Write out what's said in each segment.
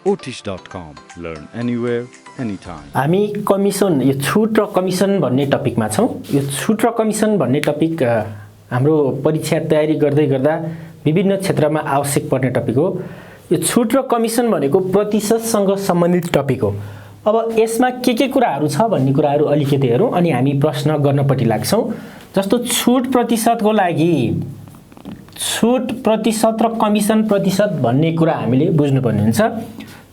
Otish.com. Learn anywhere, anytime. हामी commission यो छुट र कमिसन भन्ने टपिकमा छौं। यो छुट र कमिसन भन्ने टपिक हाम्रो परीक्षा तयारी गर्दै गर्दा विभिन्न क्षेत्रमा आवश्यक पर्ने टपिक हो। यो छुट र कमिसन भनेको प्रतिशतसँग सम्बन्धित टपिक हो। अब यसमा के कुराहरू छ भन्ने कुराहरू अलिकति हेरौं अनि हामी प्रश्न गर्नपट्टि लाग्छौं। जस्तो छुट प्रतिशतको लागि छुट प्रतिशत र कमिसन प्रतिशत भन्ने कुरा हामीले बुझ्नुपर्ने हुन्छ।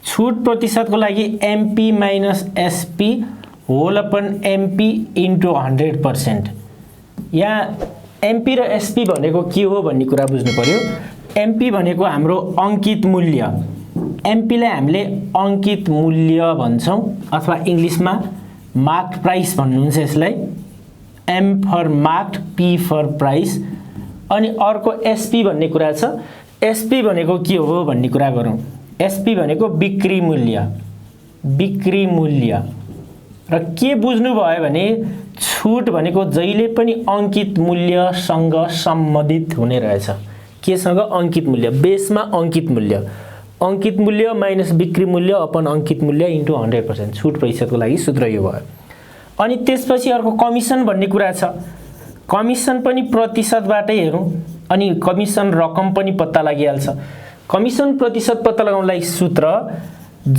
छुट प्रतिशतको लागि MP - SP whole upon MP into 100%। यहाँ MP र SP भनेको के हो भन्ने कुरा बुझ्नु पर्यो। MP भनेको हाम्रो अंकित मूल्य। MP लाई हामीले अंकित मूल्य भन्छौं अथवा इंग्लिशमा मार्क्ड प्राइस भन्नुहुन्छ यसलाई। M for marked, P for price. अनि अर्को SP भन्ने कुरा छ। SP भनेको के हो भन्ने कुरा गरौँ। SP भनेको बिक्री मूल्य। बिक्री मूल्य र के बुझ्नु भयो भने छुट भनेको जहिले पनि अंकित मूल्यसँग सम्बन्धित हुने रहेछ। केसँग? अंकित मूल्य। बेसमा अंकित मूल्य। अंकित मूल्य माइनस बिक्री मूल्य अपन अंकित मूल्य इन्टु 100%। छुट प्रतिशतको लागि सूत्र यो भयो। अनि त्यसपछि अर्को कमिसन भन्ने कुरा छ। कमिसन पनि प्रतिशतबाटै हेरौं अनि कमिसन रकम पनि पत्ता लागिहाल्छ। कमिसन प्रतिशत पत्ता लगाउनलाई सूत्र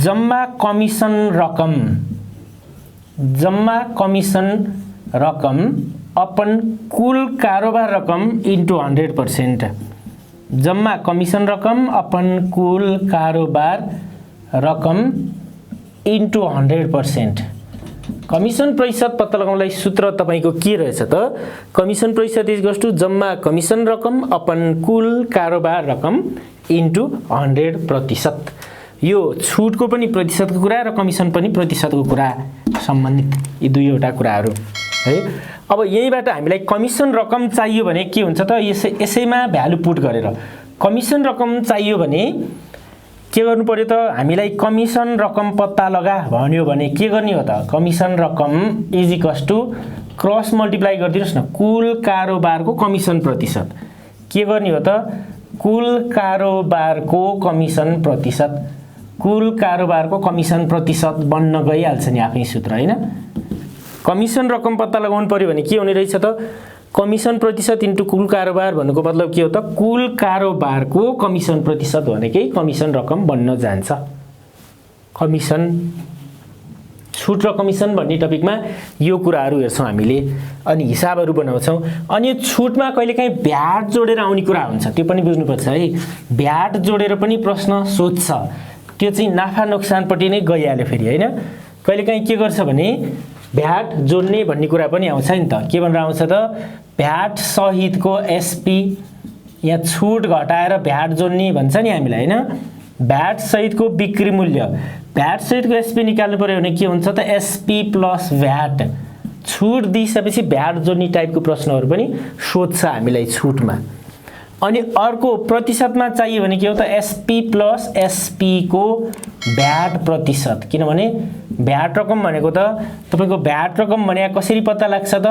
जम्मा कमिसन रकम। जम्मा कमिसन रकम अपन कुल कारोबार रकम इन्टु 100%। जम्मा कमिसन रकम अपन कुल कारोबार रकम इन्टु 100%। कमिसन प्रतिशत पत्ता लगाउनलाई सूत्र तपाईको के रहेछ त? कमिसन प्रतिशत इक्वल्स टु जम्मा कमिसन रकम अपन कुल कारोबार रकम इन्टु 100%। यो छुटको पनि प्रतिशतको कुरा र कमिसन पनि प्रतिशतको कुरा सम्बन्धित यी दुईवटा कुराहरू है। अब यहीबाट हामीलाई कमिसन रकम चाहियो भने के हुन्छ त? यसैमा भ्यालु पुट गरेर कमिसन रकम चाहियो भने के गर्नु पर्यो त? हामीलाई कमिसन रकम पत्ता लगा भन्यो भने के गर्ने हो त? कमिसन रकम is equals to cross multiply गरिदिनुस् न कुल कारोबारको कमिसन प्रतिशत। के गर्ने हो त? कुल कारोबारको कमिसन प्रतिशत। कुल कारोबारको कमिसन प्रतिशत बन्न गइहाल्छ नि आफै सूत्र हैन। कमिसन रकम पत्ता लगाउनु पर्यो भने के हुने रहेछ त? कमिसन प्रतिशत इन्टु कुल कारोबार भन्नुको मतलब के हो त? कुल कारोबारको कमिसन प्रतिशत भनेकै कमिसन रकम बन्न जान्छ। कमिसन छुट र कमिसन भन्ने टपिकमा यो कुराहरू हेर्छौं हामीले अनि हिसाबहरू बनाउँछौं। अनि छुटमा कहिलेकाहीँ भ्याट जोडेर आउने कुरा हुन्छ, त्यो पनि बुझ्नुपर्छ है। भ्याट जोडेर पनि प्रश्न सोध्छ, त्यो चाहिँ नाफा नोक्सानपट्टि नै गइहाल्यो फेरि हैन। कहिलेकाहीँ के गर्छ भने भ्याट जोड्ने भन्ने कुरा पनि आउँछ नि त। के भनेर आउँछ त? भ्याट सहितको SP। यहाँ छुट घटाएर भ्याट जोड्ने भन्छ नि हामीलाई हैन। भ्याट सहितको बिक्री मूल्य। भ्याट सहितको SP निकाल्नु पर्यो भने के हुन्छ त? SP plus VAT. छुट दिइसकेपछि भ्याट जोड्ने टाइपको प्रश्नहरू पनि सोध्छ हामीलाई छुटमा। अनि अर्को प्रतिशतमा चाहियो भने के हो त? SP प्लस SP को भ्याट प्रतिशत। किनभने भ्याट रकम भनेको त तपाईको भ्याट रकम भने कसरी पत्ता लाग्छ त?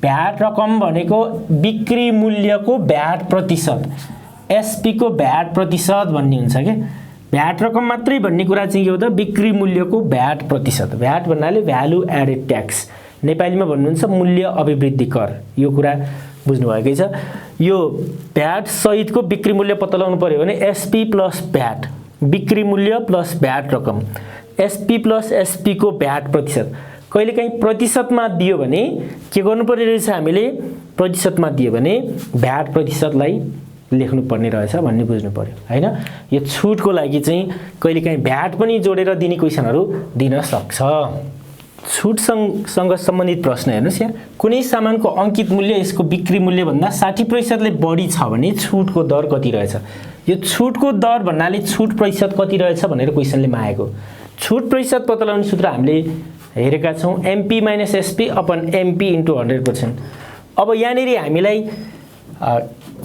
भ्याट रकम भनेको बिक्री मूल्यको भ्याट प्रतिशत। SP को भ्याट प्रतिशत भन्ने हुन्छ के। भ्याट रकम मात्रै भन्ने कुरा चाहिँ के हो त? बिक्री मूल्यको भ्याट प्रतिशत। भ्याट भन्नाले भ्यालु एडेड ट्याक्स। नेपालीमा भन्नुहुन्छ मूल्य अभिवृद्धि कर। यो कुरा बुझ्नु भएकै छ। यो भ्याट सहितको बिक्री मूल्य पत्ता लगाउनु पर्यो भने SP प्लस भ्याट। बिक्री मूल्य प्लस भ्याट रकम। SP प्लस SP को भ्याट प्रतिशत। कहिलेकाहीँ प्रतिशतमा दियो भने के गर्नु पर्ने रहेछ हामीले? प्रतिशतमा दियो भने भ्याट प्रतिशतलाई लेख्नु पर्ने रहेछ भन्ने बुझ्नु पर्यो हैन। यो छुटको लागि चाहिँ कहिलेकाहीँ भ्याट पनि जोडेर दिने क्वेशनहरू दिन सक्छ। छुटसँग सम्बन्धित प्रश्न हेर्नुस्। यहाँ कुनै सामानको अंकित मूल्य यसको बिक्री मूल्य भन्दा 60% ले बढी छ भने छुटको दर कति रहेछ? यो छुटको दर भन्नाले छुट प्रतिशत कति रहेछ भनेर क्वेशनले मागेको। छुट प्रतिशत पत्ता लगाउने सूत्र हामीले हेरेका छौं। MP - SP upon MP into 100%। अब यहाँनेरि हामीलाई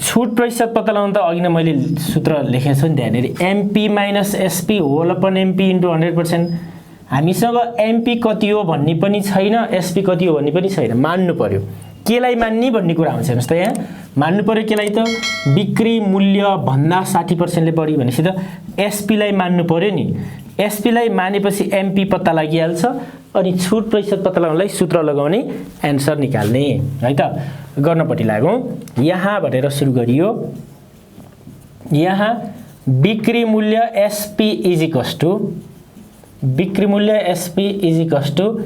छुट प्रतिशत पत्ता लगाउन त अघि नै मैले सूत्र लेखेको छु नि त्यहाँनेरि MP - SP whole upon MP into 100%। हामीसँग MP कति हो भन्ने पनि छैन, SP कति हो भन्ने पनि छैन। मान्नु पर्यो। केलाई मान्ने भन्ने कुरा आउँछ हेर्नुस् त। यहाँ मान्नु पर्यो केलाई त? बिक्री मूल्य भन्दा 60% ले बढी भनेपछि त SP लाई मान्नु पर्यो नि। एसपी लाई मानेपछि एमपी पत्ता लागिहाल्छ अनि छुट प्रतिशत पत्ता लगाउनलाई सूत्र लगाउने एन्सर निकाल्ने है त। गर्नपट्टि लागौं। यहाँ भनेर सुरु गरियो। यहाँ बिक्री मूल्य एसपी इज इक्वल्स टु बिक्री मूल्य SP is equals to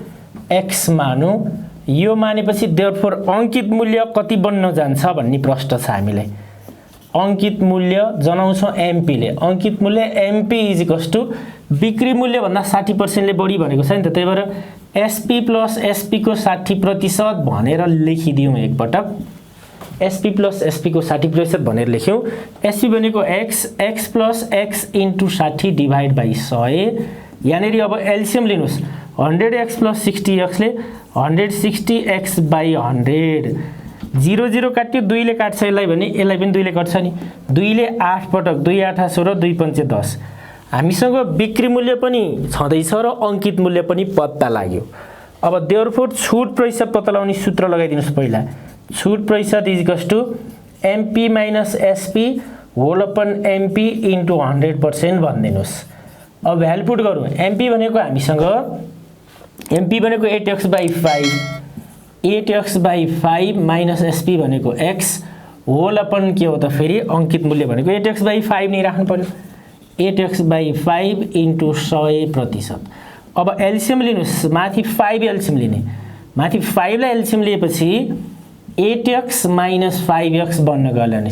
x मानौ। यो मानेपछि देयरफोर अंकित मूल्य कति बन्न जान्छ भन्ने प्रश्न छ हामीलाई। अंकित मूल्य जनाउँछौं एमपी ले। अंकित मूल्य एमपी इज इक्वल्स टु बिक्री मूल्य भन्दा 60% ले बढी भनेको छ नि त। त्यही भएर एसपी प्लस एसपी को 60% भनेर लेखिदियौं एकपटक। एसपी प्लस एसपी को 60% भनेर लेख्यौं। एसपी भनेको x, x plus x into 60 divide by 100। यहाँनेरि अब एलसीएम लिनुस्। 100x प्लस 60x ले 160x बाइ 100। 0 0 काट्यो, 2 ले काट्छ यसलाई भने यसलाई पनि 2 ले काट्छ नि। 2 ले 8 पटक, 2 8 16, 2 5 10। हामीसँग बिक्री मूल्य पनि छँदैछ र अंकित मूल्य पनि पत्ता लाग्यो। अब देयरफोर छुट प्रतिशत पत्ता लगाउने सूत्र लगाइदिनुस् पहिला। छुट प्रतिशत is equals to MP minus SP whole upon MP into 100% भनिदिनुस्। अब भ्यालु पुट गरौँ। एमपी भनेको हामीसँग एमपी भनेको 8x by 5, 8x by 5 minus SP भनेको x होल अपन के हो त फेरि अंकित मूल्य भनेको 8x बाइ 5 नै राख्नु पर्यो। 8x by 5 into 100%। अब एलसीएम लिनुस्। माथि 5 एलसीएम लिने। माथि 5 लाई एलसीएम लिएपछि 8x माइनस 5x बन्न गयो नि।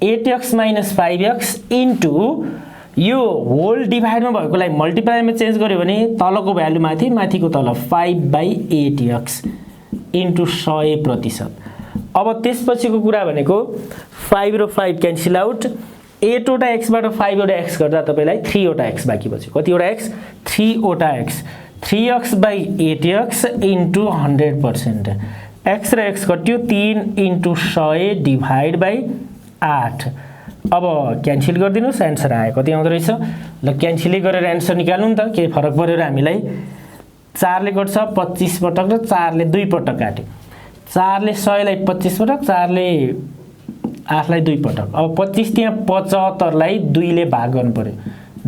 8x माइनस 5x इन्टु यो होल डिभाइडमा भएकोलाई मल्टिप्लाईमा चेन्ज गर्यो भने तलको भ्यालु माथि, माथिको तल 5/8x इन्टु 100%। अब त्यसपछिको कुरा भनेको 5 र 5 क्यान्सल आउट। 8 वटा x बाट 5 वटा x गर्दा तपाईलाई 3 वटा x बाँकी बच्यो। कति वटा x? 3 वटा x। 3x by 8x into 100%। x र x कट्यो 3 इन्टु 100 डिभाइड बाइ 8। अब क्यान्सल गरिदिनुस्। एन्सर आयो। कति आउँदो रहेछ? ल क्यान्सलै गरेर एन्सर निकाल्नु नि त। के फरक पर्यो र हामीलाई? 4 ले कट्छ 25 पटक र 4 ले 2 पटक काट्यो। 4 ले 100 लाई 25 पटक, 4 ले 8 लाई 2 पटक। अब 25 त्यहाँ 75 लाई 2 ले भाग गर्नु पर्यो।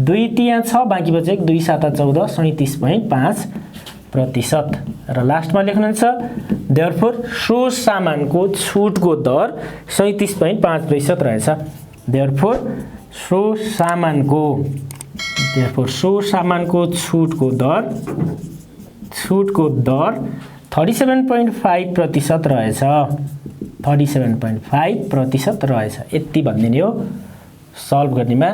2 त्यहाँ छ, बाँकी बच्यो 2 7 14, 37.5%। र लास्टमा लेख्नुहुन्छ देयरफोर सो सामानको छुटको दर 37.5% रहेछ। देयरफोर सो सामानको छुटको दर 37.5% रहेछ। 37.5% रहेछ। यति भन्दिने हो। सल्भ गर्नेमा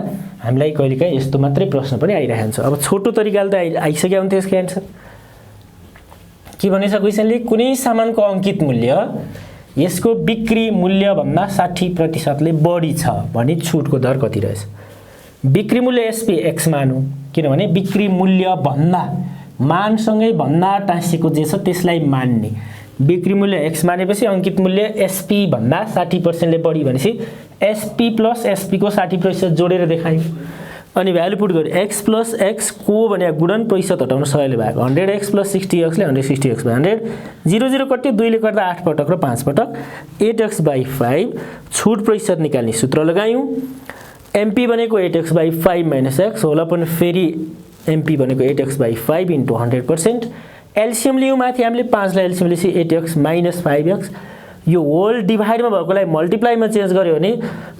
हामीलाई कहिलेकाहीँ यस्तो मात्रै प्रश्न पनि आइरहेको हुन्छ। अब छोटो तरिकाले त आइसक्यो भने त्यसको एन्सर के भनेछ क्वेशनले? कुनै सामानको अंकित मूल्य यसको बिक्री मूल्य भन्दा 60% ले बढी छ भने छुटको दर कति रहेछ? बिक्री मूल्य एसपी एक्स मानौ, किनभने बिक्री मूल्य भन्दा मानसँगै भन्दा टाँसिएको जे छ त्यसलाई मान्ने। बिक्री मूल्य एक्स मानेपछि अंकित मूल्य एसपी भन्दा 60% ले बढी भनेपछि एसपी प्लस एसपी को 60% जोडेर देखायौं। अनि भ्यालु पुट गर्यो। x प्लस x को भने गुणन प्रतिशत हटाउन 100 ले भाग 100x प्लस 60x ले 160x बाइ 100। 0 0 कट्यो, 2 ले गर्दा 8 पटक र 5 पटक। 8x बाइ 5 छुट प्रतिशत निकाल्ने सूत्र लगायौं। एमपी भनेको 8x by 5 minus x whole upon फेरि एमपी भनेको 8x बाइ 5 इन्टु 100%। एलसीएम लियौं। माथि हामीले 5 लाई एलसीएम लिएपछि 8x माइनस 5x। यो होल डिभाइडमा भएकोलाई मल्टिप्लाईमा चेन्ज गर्यो भने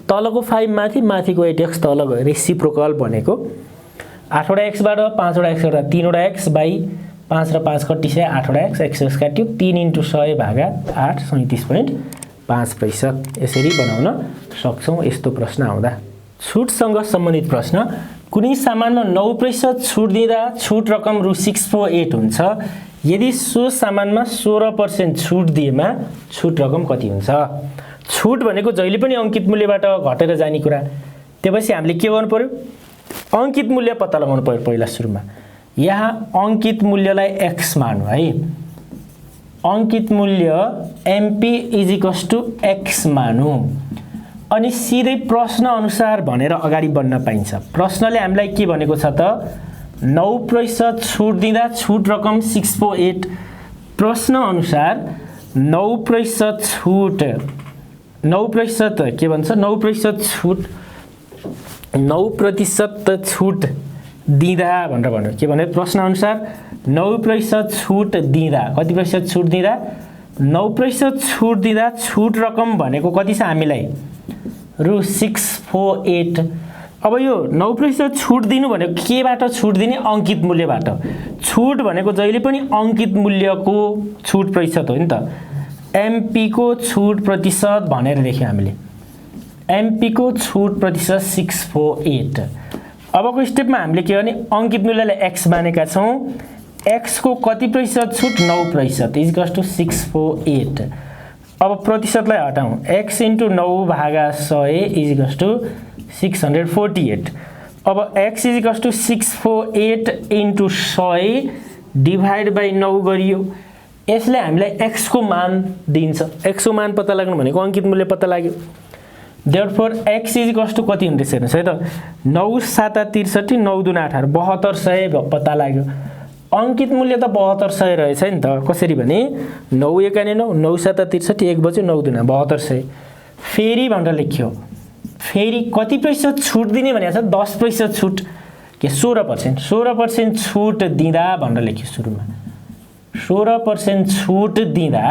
तलको 5 माथि, माथिको 8x तल गयो। रेसिप्रोकल भनेको 8 वटा x बाट 5 वटा x गर्दा 3 वटा x बाइ 5 र 5 कटिसे 8 वटा x। x काट्यो 3 इन्टु 100 भागा 8 37.5%। यसरी बनाउन सक्छौं यस्तो प्रश्न आउँदा। छुटसँग सम्बन्धित प्रश्न। कुनै सामानमा 9% छुट दिँदा छुट रकम रु 648 हुन्छ। यदि सो सामानमा 16% छुट दिएमा छुट रकम कति हुन्छ? छुट भनेको जहिले पनि अंकित मूल्यबाट घटेर जाने कुरा। त्यसपछि हामीले के गर्नु पर्यो? अंकित मूल्य पत्ता लगाउनु पर्यो पहिला सुरुमा। यहाँ अंकित मूल्यलाई x मानौ है। अंकित मूल्य MP is equals to x मानौ। अनि सिधै प्रश्न अनुसार भनेर अगाडि बढ्न पाइन्छ। प्रश्नले हामीलाई के भनेको छ त? 9% छुट दिँदा छुट रकम 648। प्रश्न अनुसार 9% छुट, 9% के भन्छ? 9% छुट दिँदा भनेर भन्यो। के भन्यो प्रश्नअनुसार 9% छुट दिँदा कति प्रतिशत छुट दिँदा 9% छुट दिँदा छुट रकम भनेको कति छ हामीलाई रु 648। अब यो 9% छुट दिनु भनेको केबाट छुट दिने अङ्कित मूल्यबाट। छुट भनेको जहिले पनि अङ्कित मूल्यको छुट प्रतिशत हो नि त। एमपी को छुट प्रतिशत भनेर लेख्यौँ हामीले। एमपी को छुट प्रतिशत 648। अबको स्टेपमा हामीले के गर्ने अङ्कित मूल्यलाई एक्स मानेका छौँ। एक्स को कति प्रतिशत छुट 9% इक्वल्स टु 648। अब प्रतिशतलाई हटाउँ x × 9 भागा 100 इक्वल्स टु 648। अब x equals to 648 × 100 divide by 9 गरियो। यसले हामीलाई x को मान दिन्छ। x को मान पत्ता लाग्नु भनेको अङ्कित मूल्य पत्ता लाग्यो। देयरफोर x इक्वल्स टु कति हुँदैछ हेर्नुहोस् है त 9 7 63 9 2 18 7200 पत्ता लाग्यो। अङ्कित मूल्य त 7200 रहेछ नि त। कसरी भने 9 एकाने 9 9 7 63 1 बच्यो 9 2 7200 फेरि भनेर लेख्यो। फेरि कति प्रतिशत छुट दिने भनेको छ 10% छुट के 16% छुट दिँदा भनेर लेख्यो। सुरुमा 16% छुट दिँदा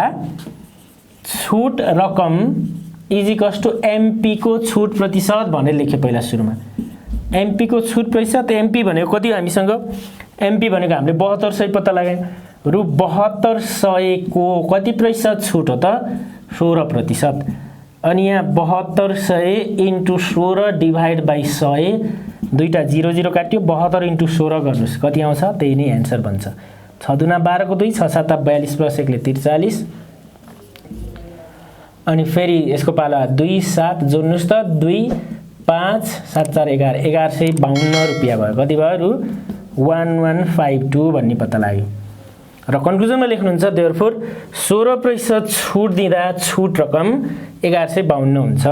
छुट रकम इज इक्वल्स टु एमपी को छुट प्रतिशत भनेर लेख्यो पहिला सुरुमा। एमपी को छुट प्रतिशत एमपी भनेको कति हामीसँग एमपी भनेको हामीले 7200 पत्ता लगायौँ। रु 7200 को कति प्रतिशत छुट हो त 16%। अनि यहाँ 7200 × 16 डिभाइड बाई 100 दुईटा 0 0 काट्यो 72 × 16 गर्नुहोस् कति आउँछ त्यही नै एन्सर बन्छ। 6 दुना 12 को 2 6 7 42 प्लस 1 ले 43। अनि फेरि यसको पाला 2 7 जोड्नुहोस् त 2 5 7 4 11 1152 रुपियाँ भयो। कति भयो रु 1152 भन्ने पत्ता लाग्यो। र कन्क्लुजनमा लेख्नुहुन्छ देयरफोर 16% छुट दिँदा छुट रकम 1152 हुन्छ।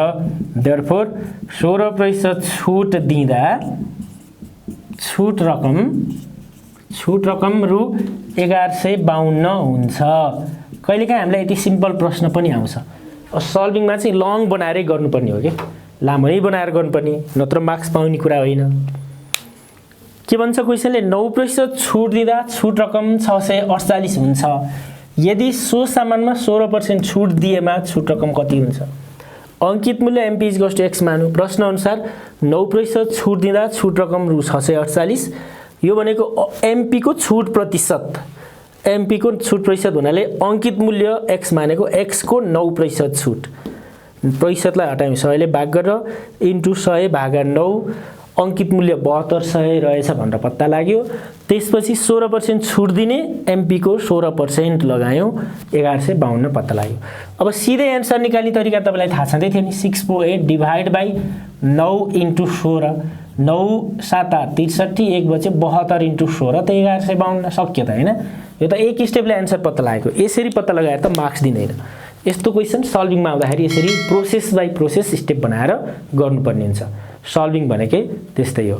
देयरफोर 16% छुट दिँदा छुट रकम रु 1152 हुन्छ। कहिलेकाहीँ हामीलाई यति सिम्पल प्रश्न पनि आउँछ। सल्भिङमा चाहिँ लङ बनाएरै गर्नुपर्ने हो कि लामो नै बनाएर गर्नुपर्ने नत्र मार्क्स पाउने कुरा होइन। के भन्छ क्वेसनले 9% छुट दिँदा छुट रकम 648 हुन्छ। यदि सो सामानमा 16% छुट दिएमा छुट रकम कति हुन्छ। अङ्कित मूल्य MP is equals to x मानौँ। प्रश्न अनुसार 9% छुट दिँदा छुट रकम रु 648। यो भनेको एमपी को छुट प्रतिशत। एमपी को छुट प्रतिशत हुनाले अङ्कित मूल्य एक्स मानेको एक्स को 9% छुट। प्रतिशतलाई हटायौँ 100 ले भाग गरेर इन्टु 100 भागा 9 अङ्कित मूल्य 7200 रहेछ भनेर पत्ता लाग्यो। त्यसपछि 16% छुट दिने एमपी को 16% लगायौँ 1152 पत्ता लाग्यो। अब सिधै एन्सर निकाल्ने तरिका तपाईँलाई थाहा छँदै थियो नि 648 डिभाइड बाई 9 × 16 9 7 63 1 बच्यो 72 × 16 त 1152 सक्यो त होइन। यो त एक स्टेपले एन्सर पत्ता लागेको। यसरी पत्ता लगाएर त मार्क्स दिँदैन। यस्तो क्वेसन सल्भिङमा आउँदाखेरि यसरी प्रोसेस बाई प्रोसेस स्टेप बनाएर गर्नुपर्ने हुन्छ। सल्भिङ भनेकै त्यस्तै हो।